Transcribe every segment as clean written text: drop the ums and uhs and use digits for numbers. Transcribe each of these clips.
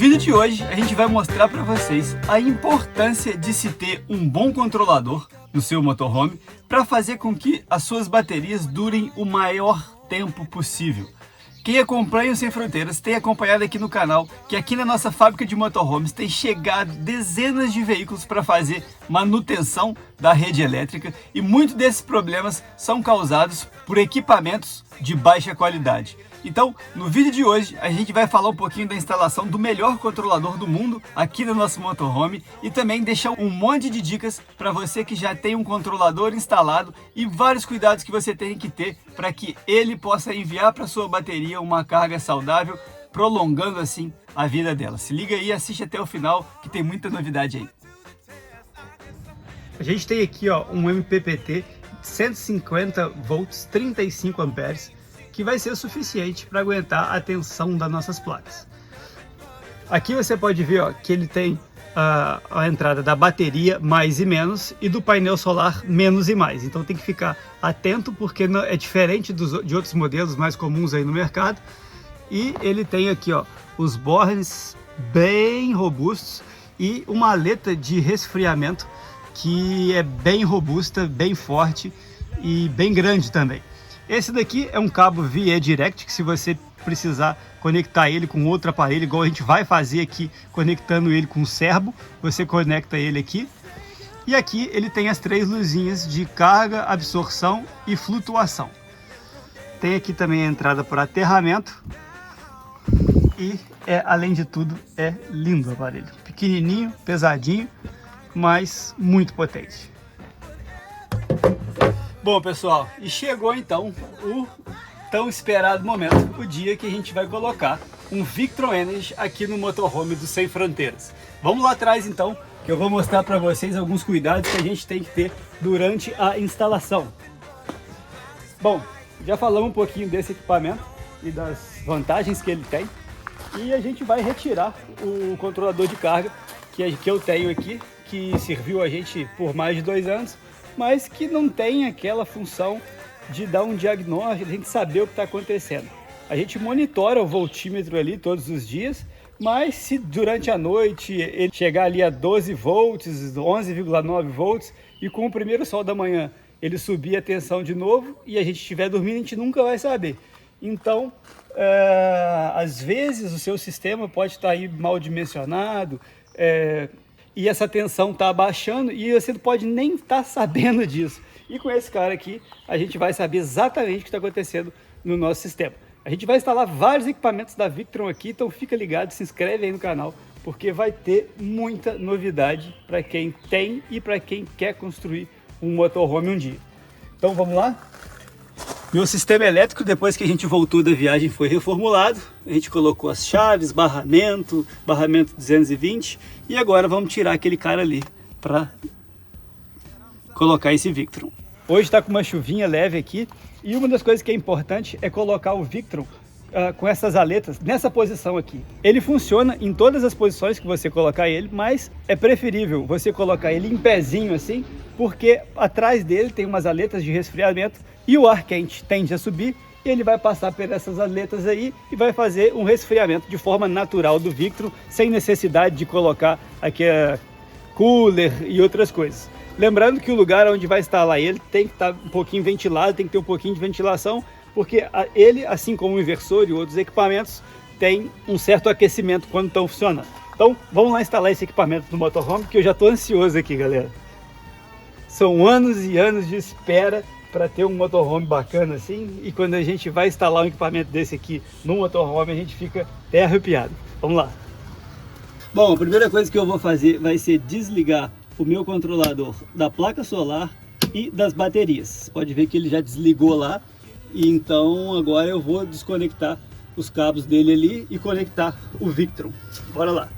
vídeo de hoje a gente vai mostrar para vocês a importância de se ter um bom controlador no seu motorhome para fazer com que as suas baterias durem o maior tempo possível. Quem acompanha o Sem Fronteiras tem acompanhado aqui no canal que aqui na nossa fábrica de motorhomes tem chegado dezenas de veículos para fazer manutenção da rede elétrica e muitos desses problemas são causados por equipamentos de baixa qualidade. Então, no vídeo de hoje, a gente vai falar um pouquinho da instalação do melhor controlador do mundo aqui no nosso motorhome e também deixar um monte de dicas para você que já tem um controlador instalado e vários cuidados que você tem que ter para que ele possa enviar para sua bateria uma carga saudável, prolongando assim a vida dela. Se liga aí e assiste até o final que tem muita novidade aí. A gente tem aqui um MPPT 150 volts, 35 amperes, que vai ser o suficiente para aguentar a tensão das nossas placas. Aqui você pode ver que ele tem a entrada da bateria mais e menos e do painel solar menos e mais. Então tem que ficar atento porque é diferente de outros modelos mais comuns aí no mercado. E ele tem aqui os bornes bem robustos e uma aleta de resfriamento que é bem robusta, bem forte e bem grande também. Esse daqui é um cabo VE Direct, que se você precisar conectar ele com outro aparelho, igual a gente vai fazer aqui, conectando ele com o servo, você conecta ele aqui. E aqui ele tem as três luzinhas de carga, absorção e flutuação. Tem aqui também a entrada para aterramento. E, além de tudo, é lindo o aparelho. Pequenininho, pesadinho, mas muito potente. Bom, pessoal, e chegou então o tão esperado momento, o dia que a gente vai colocar um Victron Energy aqui no motorhome do Sem Fronteiras. Vamos lá atrás então, que eu vou mostrar para vocês alguns cuidados que a gente tem que ter durante a instalação. Bom, já falamos um pouquinho desse equipamento e das vantagens que ele tem. E a gente vai retirar o controlador de carga que eu tenho aqui, que serviu a gente por mais de 2 anos, mas que não tem aquela função de dar um diagnóstico, de a gente saber o que está acontecendo. A gente monitora o voltímetro ali todos os dias, mas se durante a noite ele chegar ali a 12 volts, 11,9 volts, e com o primeiro sol da manhã ele subir a tensão de novo e a gente estiver dormindo, a gente nunca vai saber. Então, às vezes o seu sistema pode estar aí mal dimensionado, e essa tensão está abaixando e você não pode nem estar sabendo disso. E com esse cara aqui, a gente vai saber exatamente o que está acontecendo no nosso sistema. A gente vai instalar vários equipamentos da Victron aqui, então fica ligado, se inscreve aí no canal, porque vai ter muita novidade para quem tem e para quem quer construir um motorhome um dia. Então vamos lá? Meu sistema elétrico, depois que a gente voltou da viagem, foi reformulado. A gente colocou as chaves, barramento 220 e agora vamos tirar aquele cara ali para colocar esse Victron. Hoje está com uma chuvinha leve aqui e uma das coisas que é importante é colocar o Victron com essas aletas nessa posição aqui. Ele funciona em todas as posições que você colocar ele, mas é preferível você colocar ele em pezinho assim, porque atrás dele tem umas aletas de resfriamento e o ar quente tende a subir e ele vai passar por essas aletas aí e vai fazer um resfriamento de forma natural do Victron, sem necessidade de colocar aqui cooler e outras coisas. Lembrando que o lugar onde vai instalar ele tem que estar um pouquinho ventilado, tem que ter um pouquinho de ventilação, porque ele, assim como o inversor e outros equipamentos, tem um certo aquecimento quando estão funcionando. Então vamos lá instalar esse equipamento no motorhome, que eu já estou ansioso aqui, galera. São anos e anos de espera para ter um motorhome bacana assim, e quando a gente vai instalar um equipamento desse aqui no motorhome, a gente fica até arrepiado. Vamos lá. Bom, a primeira coisa que eu vou fazer vai ser desligar o meu controlador da placa solar e das baterias. Você pode ver que ele já desligou lá, e então agora eu vou desconectar os cabos dele ali e conectar o Victron. Bora lá.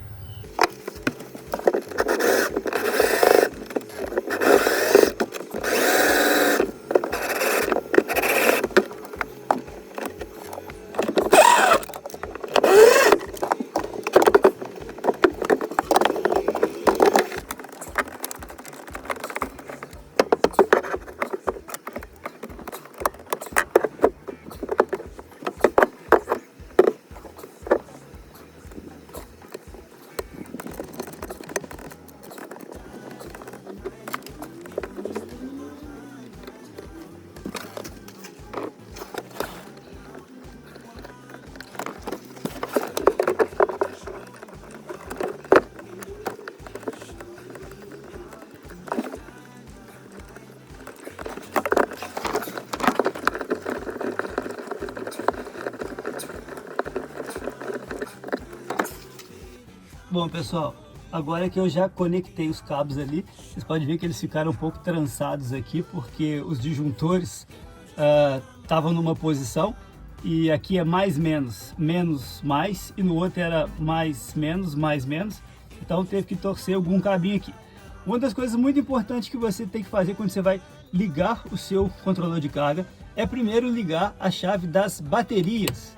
Bom, pessoal, agora que eu já conectei os cabos ali, vocês podem ver que eles ficaram um pouco trançados aqui, porque os disjuntores estavam numa posição, e aqui é mais, menos, menos, mais, e no outro era mais, menos, então teve que torcer algum cabinho aqui. Uma das coisas muito importantes que você tem que fazer quando você vai ligar o seu controlador de carga é primeiro ligar a chave das baterias,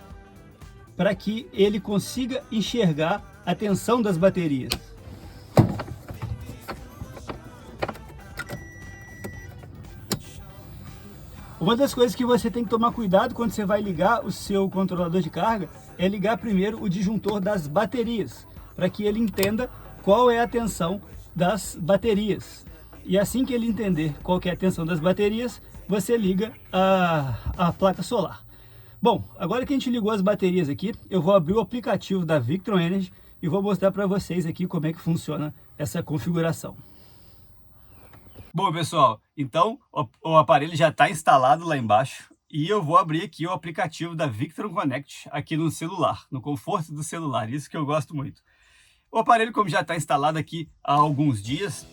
para que ele consiga enxergar a tensão das baterias. Uma das coisas que você tem que tomar cuidado quando você vai ligar o seu controlador de carga é ligar primeiro o disjuntor das baterias, para que ele entenda qual é a tensão das baterias. E assim que ele entender qual que é a tensão das baterias, você liga a placa solar. Bom, agora que a gente ligou as baterias aqui, eu vou abrir o aplicativo da Victron Energy e vou mostrar para vocês aqui como é que funciona essa configuração. Bom, pessoal, então o aparelho já está instalado lá embaixo e eu vou abrir aqui o aplicativo da Victron Connect aqui no celular, no conforto do celular, isso que eu gosto muito. O aparelho, como já está instalado aqui há alguns dias,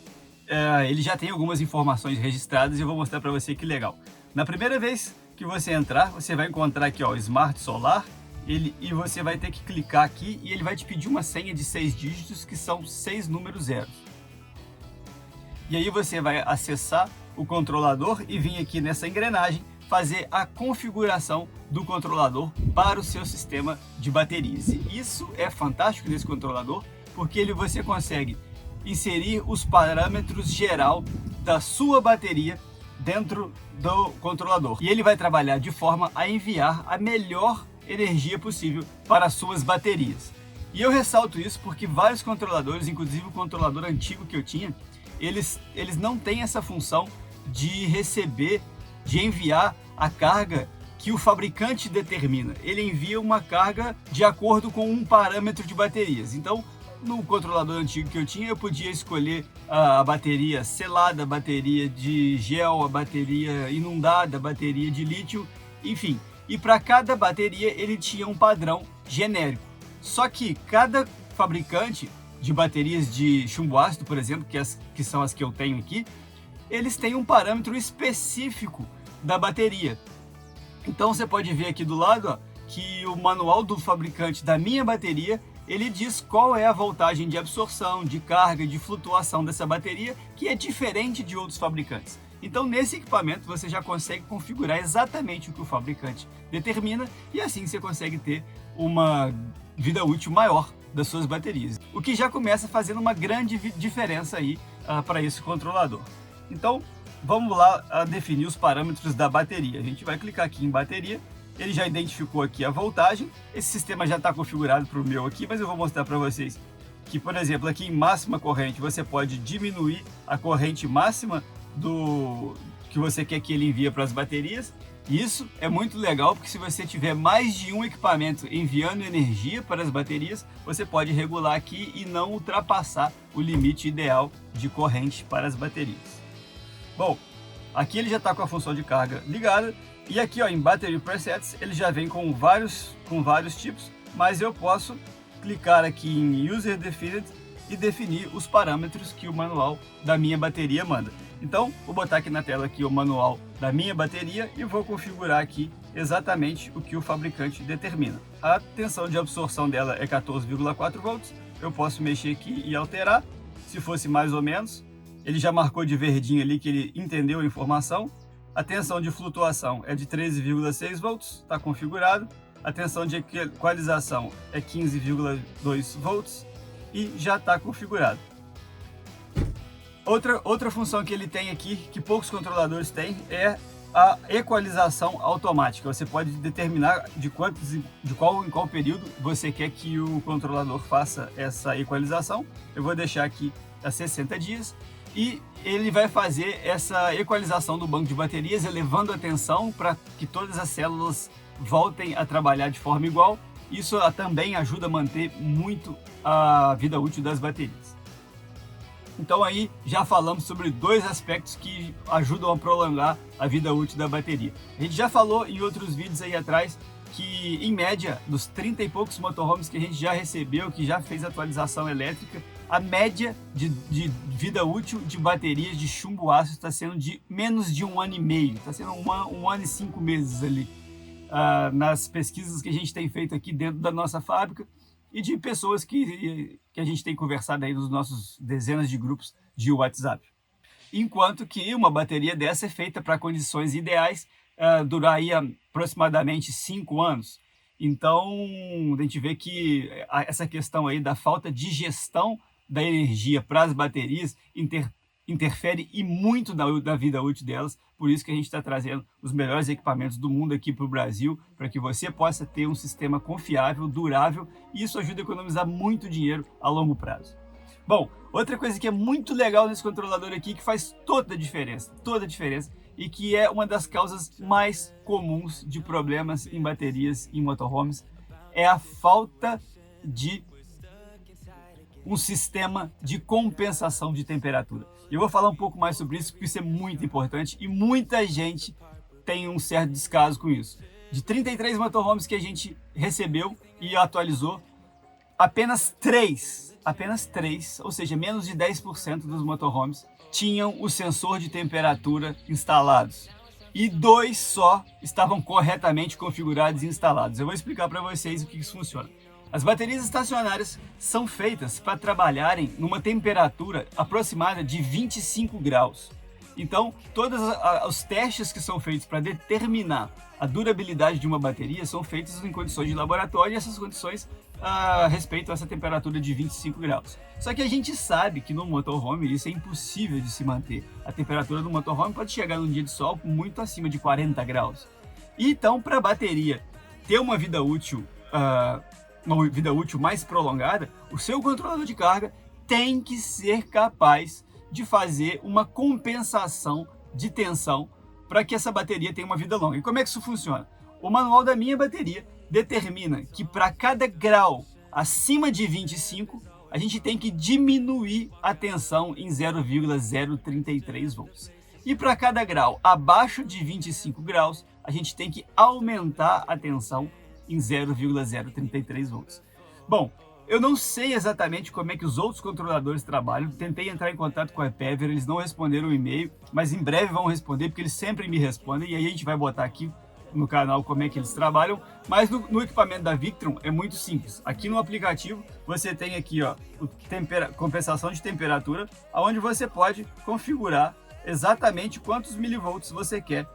ele já tem algumas informações registradas e eu vou mostrar para você que legal. Na primeira vez que você entrar, você vai encontrar aqui, ó, Smart Solar, e você vai ter que clicar aqui e ele vai te pedir uma senha de 6 dígitos, que são 6 números zeros. E aí você vai acessar o controlador e vir aqui nessa engrenagem fazer a configuração do controlador para o seu sistema de baterias. E isso é fantástico nesse controlador, porque você consegue inserir os parâmetros geral da sua bateria dentro do controlador. E ele vai trabalhar de forma a enviar a melhor energia possível para as suas baterias. E eu ressalto isso porque vários controladores, inclusive o controlador antigo que eu tinha, eles não têm essa função de receber, de enviar a carga que o fabricante determina. Ele envia uma carga de acordo com um parâmetro de baterias. Então, no controlador antigo que eu tinha, eu podia escolher a bateria selada, a bateria de gel, a bateria inundada, a bateria de lítio, enfim. E para cada bateria ele tinha um padrão genérico. Só que cada fabricante de baterias de chumbo ácido, por exemplo, que são as que eu tenho aqui, eles têm um parâmetro específico da bateria. Então você pode ver aqui do lado, ó, que o manual do fabricante da minha bateria, ele diz qual é a voltagem de absorção, de carga, de flutuação dessa bateria, que é diferente de outros fabricantes. Então nesse equipamento você já consegue configurar exatamente o que o fabricante determina e assim você consegue ter uma vida útil maior das suas baterias. O que já começa fazendo uma grande diferença aí para esse controlador. Então vamos lá definir os parâmetros da bateria. A gente vai clicar aqui em bateria. Ele já identificou aqui a voltagem. Esse sistema já está configurado para o meu aqui, mas eu vou mostrar para vocês que, por exemplo, aqui em máxima corrente, você pode diminuir a corrente máxima que você quer que ele envie para as baterias. Isso é muito legal, porque se você tiver mais de um equipamento enviando energia para as baterias, você pode regular aqui e não ultrapassar o limite ideal de corrente para as baterias. Bom, aqui ele já está com a função de carga ligada. E aqui, ó, em Battery Presets, ele já vem com vários tipos, mas eu posso clicar aqui em User Defined e definir os parâmetros que o manual da minha bateria manda. Então, vou botar aqui na tela aqui o manual da minha bateria e vou configurar aqui exatamente o que o fabricante determina. A tensão de absorção dela é 14,4 volts, eu posso mexer aqui e alterar, se fosse mais ou menos. Ele já marcou de verdinho ali que ele entendeu a informação. A tensão de flutuação é de 13,6 volts, está configurado. A tensão de equalização é 15,2 volts e já está configurado. Outra função que ele tem aqui, que poucos controladores têm, é a equalização automática. Você pode determinar em qual período você quer que o controlador faça essa equalização. Eu vou deixar aqui a 60 dias. E ele vai fazer essa equalização do banco de baterias, elevando a tensão para que todas as células voltem a trabalhar de forma igual. Isso também ajuda a manter muito a vida útil das baterias. Então aí já falamos sobre dois aspectos que ajudam a prolongar a vida útil da bateria. A gente já falou em outros vídeos aí atrás que, em média, dos 30 e poucos motorhomes que a gente já recebeu, que já fez atualização elétrica, a média de vida útil de baterias de chumbo ácido está sendo de menos de 1 ano e meio, está sendo um ano e 5 meses ali, nas pesquisas que a gente tem feito aqui dentro da nossa fábrica e de pessoas que a gente tem conversado aí nos nossos dezenas de grupos de WhatsApp. Enquanto que uma bateria dessa é feita para condições ideais, duraria aproximadamente 5 anos. Então, a gente vê que essa questão aí da falta de gestão da energia para as baterias interfere e muito da vida útil delas. Por isso que a gente está trazendo os melhores equipamentos do mundo aqui para o Brasil, para que você possa ter um sistema confiável, durável, e isso ajuda a economizar muito dinheiro a longo prazo. Bom, outra coisa que é muito legal nesse controlador aqui, que faz toda a diferença, e que é uma das causas mais comuns de problemas em baterias em motorhomes, é a falta de um sistema de compensação de temperatura. Eu vou falar um pouco mais sobre isso, porque isso é muito importante e muita gente tem um certo descaso com isso. De 33 motorhomes que a gente recebeu e atualizou, apenas 3, ou seja, menos de 10% dos motorhomes tinham o sensor de temperatura instalados. E 2 só estavam corretamente configurados e instalados. Eu vou explicar para vocês o que isso funciona. As baterias estacionárias são feitas para trabalharem numa temperatura aproximada de 25 graus. Então, todos os testes que são feitos para determinar a durabilidade de uma bateria são feitos em condições de laboratório, e essas condições respeitam essa temperatura de 25 graus. Só que a gente sabe que no motorhome isso é impossível de se manter. A temperatura do motorhome pode chegar num dia de sol muito acima de 40 graus. Então, para a bateria ter uma vida útil mais prolongada, o seu controlador de carga tem que ser capaz de fazer uma compensação de tensão para que essa bateria tenha uma vida longa. E como é que isso funciona? O manual da minha bateria determina que para cada grau acima de 25, a gente tem que diminuir a tensão em 0,033 volts. E para cada grau abaixo de 25 graus, a gente tem que aumentar a tensão em 0,033 volts. Bom, eu não sei exatamente como é que os outros controladores trabalham, tentei entrar em contato com a Epever, eles não responderam o e-mail, mas em breve vão responder, porque eles sempre me respondem, e aí a gente vai botar aqui no canal como é que eles trabalham. Mas no equipamento da Victron é muito simples. Aqui no aplicativo você tem aqui, ó, compensação de temperatura, onde você pode configurar exatamente quantos milivolts você quer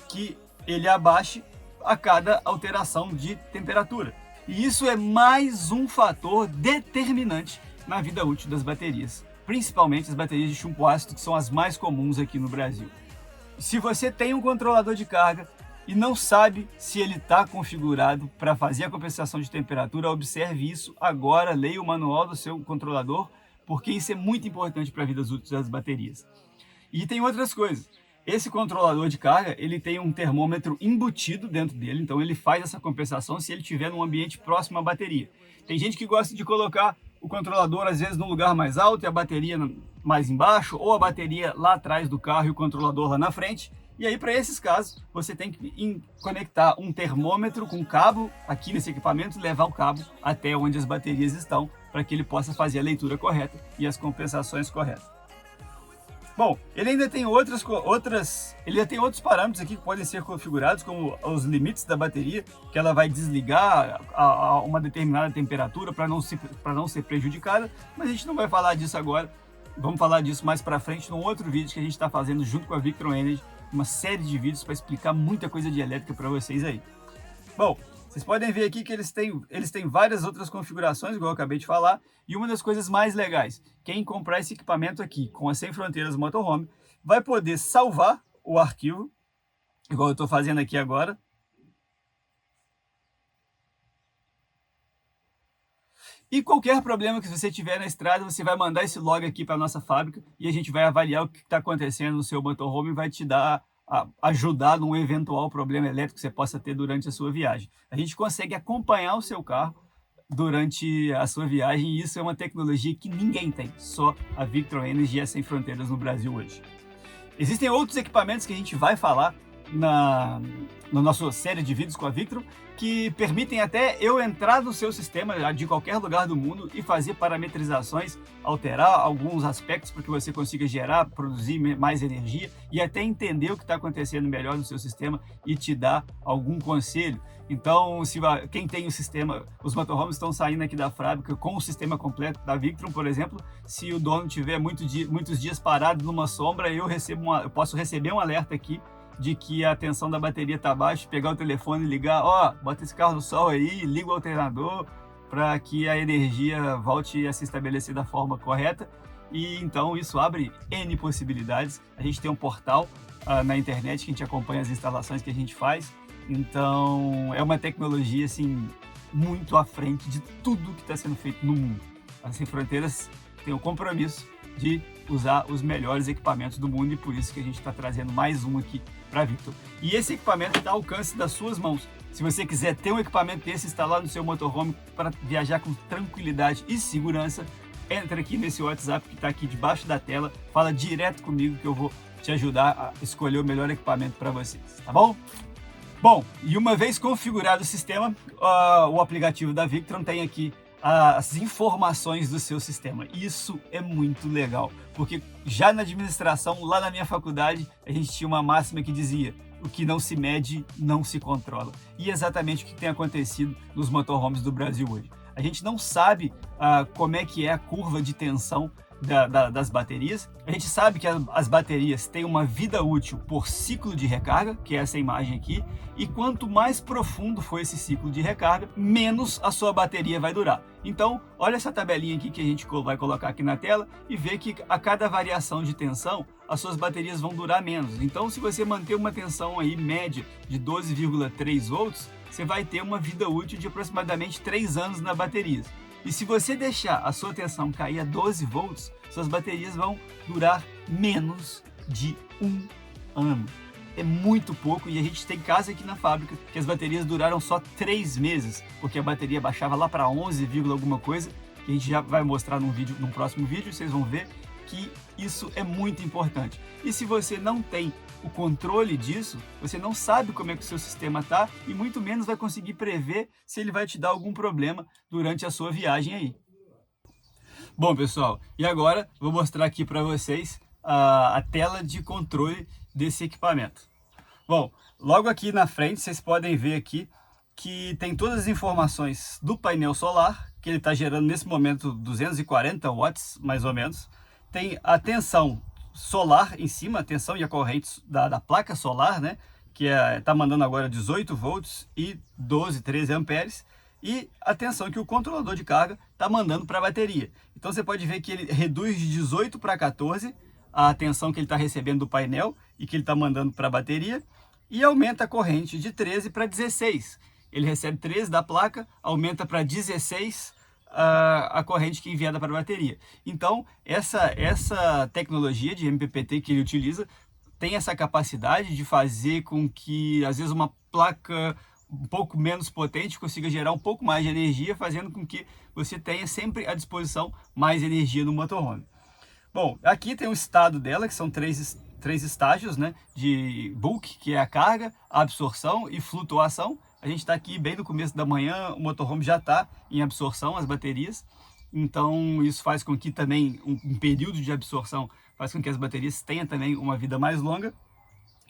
que ele abaixe a cada alteração de temperatura. E isso é mais um fator determinante na vida útil das baterias, principalmente as baterias de chumbo ácido, que são as mais comuns aqui no Brasil. Se você tem um controlador de carga e não sabe se ele está configurado para fazer a compensação de temperatura, observe isso agora, leia o manual do seu controlador, porque isso é muito importante para a vida útil das baterias. E tem outras coisas. Esse controlador de carga, ele tem um termômetro embutido dentro dele, então ele faz essa compensação se ele estiver num ambiente próximo à bateria. Tem gente que gosta de colocar o controlador às vezes num lugar mais alto e a bateria mais embaixo, ou a bateria lá atrás do carro e o controlador lá na frente. E aí, para esses casos, você tem que conectar um termômetro com cabo aqui nesse equipamento e levar o cabo até onde as baterias estão, para que ele possa fazer a leitura correta e as compensações corretas. Bom, ele ainda tem outros parâmetros aqui que podem ser configurados, como os limites da bateria, que ela vai desligar a uma determinada temperatura para não ser prejudicada, mas a gente não vai falar disso agora. Vamos falar disso mais para frente num outro vídeo que a gente está fazendo junto com a Victron Energy, uma série de vídeos para explicar muita coisa de elétrica para vocês aí. Bom, vocês podem ver aqui que eles têm várias outras configurações, igual eu acabei de falar, e uma das coisas mais legais, quem comprar esse equipamento aqui com a Sem Fronteiras Motorhome vai poder salvar o arquivo, igual eu estou fazendo aqui agora. E qualquer problema que você tiver na estrada, você vai mandar esse log aqui para a nossa fábrica e a gente vai avaliar o que está acontecendo no seu motorhome e vai te ajudar num eventual problema elétrico que você possa ter durante a sua viagem. A gente consegue acompanhar o seu carro durante a sua viagem e isso é uma tecnologia que ninguém tem, só a Victron Energy e a Sem Fronteiras no Brasil hoje. Existem outros equipamentos que a gente vai falar no nosso série de vídeos com a Victron, que permitem até eu entrar no seu sistema de qualquer lugar do mundo e fazer parametrizações, alterar alguns aspectos para que você consiga gerar, produzir mais energia e até entender o que está acontecendo melhor no seu sistema e te dar algum conselho. Então, quem tem o sistema, os motorhomes estão saindo aqui da fábrica com o sistema completo da Victron, por exemplo. Se o dono tiver muitos dias parado numa sombra, eu posso receber um alerta aqui de que a tensão da bateria está baixa, pegar o telefone e ligar, bota esse carro no sol aí, liga o alternador para que a energia volte a se estabelecer da forma correta. E então isso abre N possibilidades. A gente tem um portal na internet que a gente acompanha as instalações que a gente faz. Então é uma tecnologia assim muito à frente de tudo que está sendo feito no mundo. A Sem Fronteiras tem o compromisso de usar os melhores equipamentos do mundo e por isso que a gente está trazendo mais um aqui para a Victron. E esse equipamento está ao alcance das suas mãos. Se você quiser ter um equipamento desse instalado no seu motorhome para viajar com tranquilidade e segurança, entra aqui nesse WhatsApp que está aqui debaixo da tela, fala direto comigo que eu vou te ajudar a escolher o melhor equipamento para vocês, tá bom? Bom, e uma vez configurado o sistema, o aplicativo da Victron tem aqui as informações do seu sistema. Isso é muito legal, porque já na administração, lá na minha faculdade, a gente tinha uma máxima que dizia: o que não se mede, não se controla. E é exatamente o que tem acontecido nos motorhomes do Brasil hoje. A gente não sabe como é que é a curva de tensão das baterias. A gente sabe que as baterias têm uma vida útil por ciclo de recarga, que é essa imagem aqui, e quanto mais profundo for esse ciclo de recarga, menos a sua bateria vai durar. Então, olha essa tabelinha aqui que a gente vai colocar aqui na tela e ver que a cada variação de tensão, as suas baterias vão durar menos. Então, se você manter uma tensão aí média de 12,3 volts, você vai ter uma vida útil de aproximadamente 3 anos na bateria. E se você deixar a sua tensão cair a 12 volts, suas baterias vão durar menos de 1 ano. É muito pouco, e a gente tem casos aqui na fábrica que as baterias duraram só 3 meses, porque a bateria baixava lá para 11, alguma coisa, que a gente já vai mostrar num próximo vídeo, vocês vão ver que isso é muito importante. E se você não tem o controle disso, você não sabe como é que o seu sistema está e muito menos vai conseguir prever se ele vai te dar algum problema durante a sua viagem aí. Bom, pessoal, e agora vou mostrar aqui para vocês a tela de controle desse equipamento. Bom, logo aqui na frente vocês podem ver aqui que tem todas as informações do painel solar, que ele está gerando nesse momento 240 watts mais ou menos. Tem a tensão solar em cima, a tensão e a corrente da placa solar, né? Que está mandando agora 18 volts e 12, 13 amperes. E a tensão que o controlador de carga está mandando para a bateria. Então você pode ver que ele reduz de 18 para 14 a tensão que ele está recebendo do painel e que ele está mandando para a bateria. E aumenta a corrente de 13 para 16. Ele recebe 13 da placa, aumenta para 16 a corrente que é enviada para a bateria. Então, essa tecnologia de MPPT que ele utiliza tem essa capacidade de fazer com que, às vezes, uma placa um pouco menos potente consiga gerar um pouco mais de energia, fazendo com que você tenha sempre à disposição mais energia no motorhome. Bom, aqui tem o estado dela, que são três estágios, né, de bulk, que é a carga, a absorção e flutuação. A gente está aqui bem no começo da manhã, o motorhome já está em absorção, as baterias. Então isso faz com que também um período de absorção faz com que as baterias tenham também uma vida mais longa.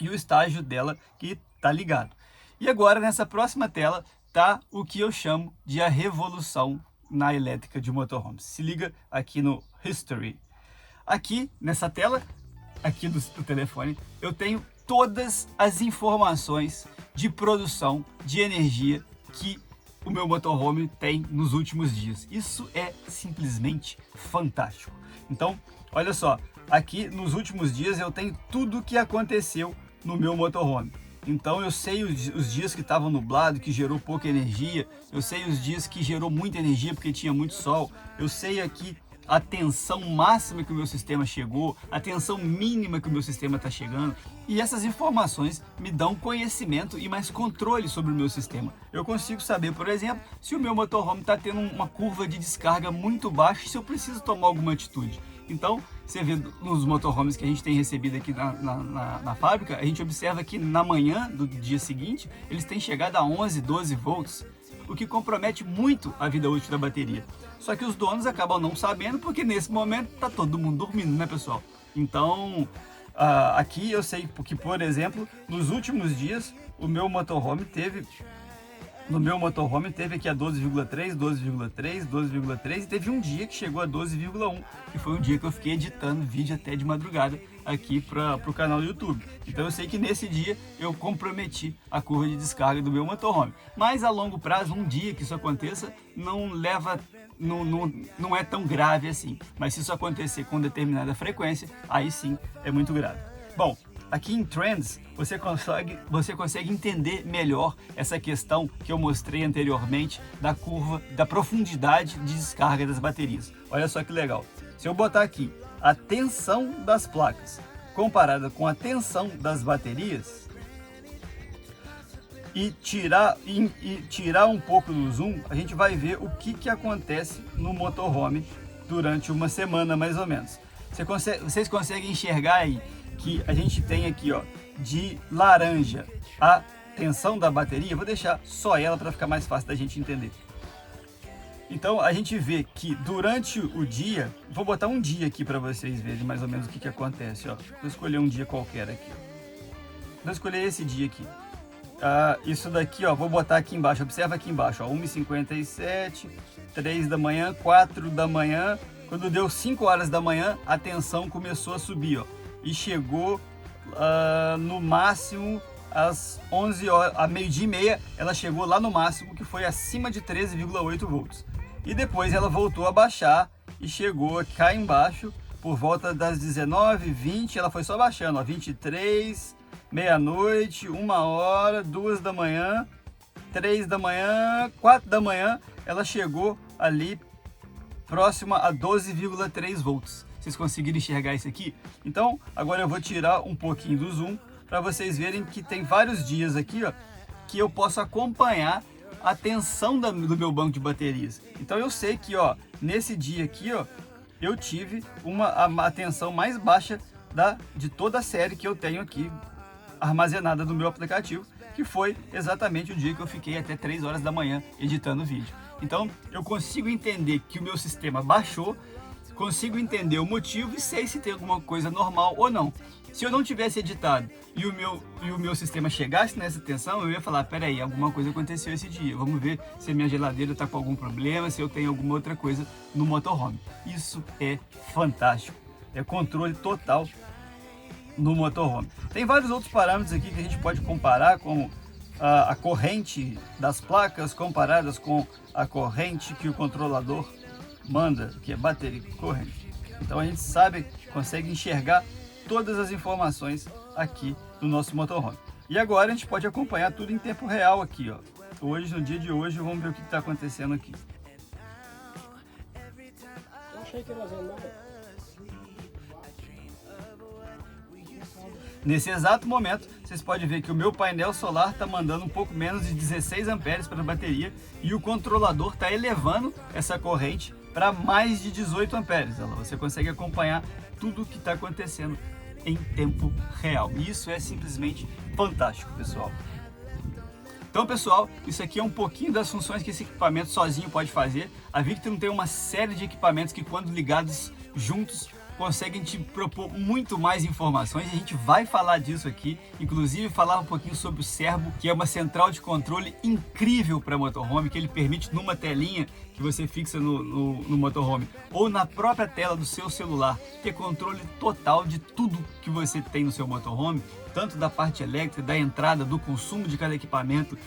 E o estágio dela que está ligado. E agora nessa próxima tela está o que eu chamo de a revolução na elétrica de motorhomes. Se liga aqui no History. Aqui nessa tela, aqui do telefone, eu tenho todas as informações de produção de energia que o meu motorhome tem nos últimos dias. Isso é simplesmente fantástico. Então, olha só, aqui nos últimos dias eu tenho tudo o que aconteceu no meu motorhome. Então eu sei os dias que estavam nublado, que gerou pouca energia, eu sei os dias que gerou muita energia porque tinha muito sol, eu sei aqui a tensão máxima que o meu sistema chegou, a tensão mínima que o meu sistema está chegando. E essas informações me dão conhecimento e mais controle sobre o meu sistema. Eu consigo saber, por exemplo, se o meu motorhome está tendo uma curva de descarga muito baixa e se eu preciso tomar alguma atitude. Então, você vê nos motorhomes que a gente tem recebido aqui na fábrica, a gente observa que na manhã do dia seguinte, eles têm chegado a 11, 12 volts, o que compromete muito a vida útil da bateria. Só que os donos acabam não sabendo, porque nesse momento está todo mundo dormindo, né, pessoal? Então, aqui eu sei que, por exemplo, nos últimos dias, o meu motorhome teve aqui a 12,3, 12,3, 12,3 e teve um dia que chegou a 12,1, que foi um dia que eu fiquei editando vídeo até de madrugada aqui para o canal do YouTube. Então eu sei que nesse dia eu comprometi a curva de descarga do meu motorhome. Mas a longo prazo, um dia que isso aconteça, não é tão grave assim. Mas se isso acontecer com determinada frequência, aí sim é muito grave. Bom, aqui em Trends, você consegue entender melhor essa questão que eu mostrei anteriormente da curva, da profundidade de descarga das baterias. Olha só que legal. Se eu botar aqui a tensão das placas comparada com a tensão das baterias e tirar um pouco do zoom, a gente vai ver o que acontece no motorhome durante uma semana mais ou menos. Vocês conseguem enxergar aí que a gente tem aqui, ó, de laranja a tensão da bateria. Vou deixar só ela para ficar mais fácil da gente entender. Então a gente vê que durante o dia, vou botar um dia aqui para vocês verem mais ou menos o que acontece, ó. Vou escolher um dia qualquer aqui. Vou escolher esse dia aqui. Isso daqui, ó, vou botar aqui embaixo. Observa aqui embaixo, ó, 1h57, 3 da manhã, 4 da manhã. Quando deu 5 horas da manhã, a tensão começou a subir, ó. E chegou no máximo às 11 horas, a meio-dia e meia, ela chegou lá no máximo, que foi acima de 13,8 volts. E depois ela voltou a baixar e chegou cá embaixo por volta das 19h20, ela foi só baixando, ó, 23, meia-noite, 1 hora, 2 da manhã, 3 da manhã, 4 da manhã, ela chegou ali próxima a 12,3 volts. Vocês conseguiram enxergar isso aqui? Então, agora eu vou tirar um pouquinho do zoom para vocês verem que tem vários dias aqui, ó, que eu posso acompanhar a tensão do meu banco de baterias. Então eu sei que, ó, nesse dia aqui, ó, eu tive a tensão mais baixa de toda a série que eu tenho aqui armazenada no meu aplicativo, que foi exatamente o dia que eu fiquei até 3 horas da manhã editando o vídeo. Então eu consigo entender que o meu sistema baixou, consigo entender o motivo e sei se tem alguma coisa normal ou não. Se eu não tivesse editado e o meu sistema chegasse nessa tensão, eu ia falar, peraí, alguma coisa aconteceu esse dia, vamos ver se a minha geladeira está com algum problema, se eu tenho alguma outra coisa no motorhome. Isso é fantástico, é controle total no motorhome. Tem vários outros parâmetros aqui que a gente pode comparar, como a corrente das placas comparadas com a corrente que o controlador manda, que é bateria corrente. Então a gente sabe, consegue enxergar todas as informações aqui do nosso motorhome. E agora a gente pode acompanhar tudo em tempo real aqui, ó. Hoje, no dia de hoje, vamos ver o que está acontecendo aqui. Eu achei que nós andamos. Nesse exato momento, vocês podem ver que o meu painel solar está mandando um pouco menos de 16 amperes para a bateria e o controlador está elevando essa corrente para mais de 18 amperes. Você consegue acompanhar tudo o que está acontecendo em tempo real. E isso é simplesmente fantástico, pessoal. Então, pessoal, isso aqui é um pouquinho das funções que esse equipamento sozinho pode fazer. A Victron tem uma série de equipamentos que, quando ligados juntos, conseguem te propor muito mais informações. A gente vai falar disso aqui, inclusive falar um pouquinho sobre o Servo, que é uma central de controle incrível para motorhome, que ele permite numa telinha que você fixa no motorhome ou na própria tela do seu celular ter controle total de tudo que você tem no seu motorhome, tanto da parte elétrica, da entrada, do consumo de cada equipamento,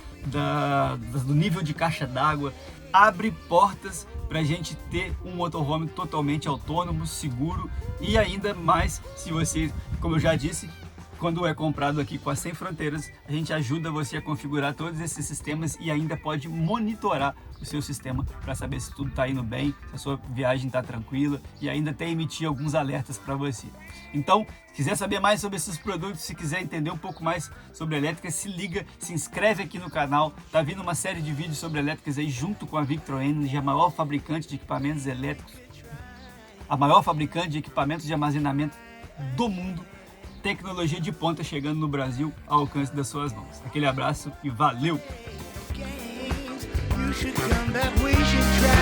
do nível de caixa d'água. Abre portas para a gente ter um motorhome totalmente autônomo, seguro e ainda mais se você, como eu já disse, quando é comprado aqui com a Sem Fronteiras, a gente ajuda você a configurar todos esses sistemas e ainda pode monitorar o seu sistema para saber se tudo está indo bem, se a sua viagem está tranquila e ainda até emitir alguns alertas para você. Então, se quiser saber mais sobre esses produtos, se quiser entender um pouco mais sobre elétrica, se liga, se inscreve aqui no canal. Tá vindo uma série de vídeos sobre elétricas aí junto com a Victron Energy, a maior fabricante de equipamentos elétricos a maior fabricante de equipamentos de armazenamento do mundo. Tecnologia de ponta chegando no Brasil ao alcance das suas mãos. Aquele abraço e valeu! You should come back, we should try.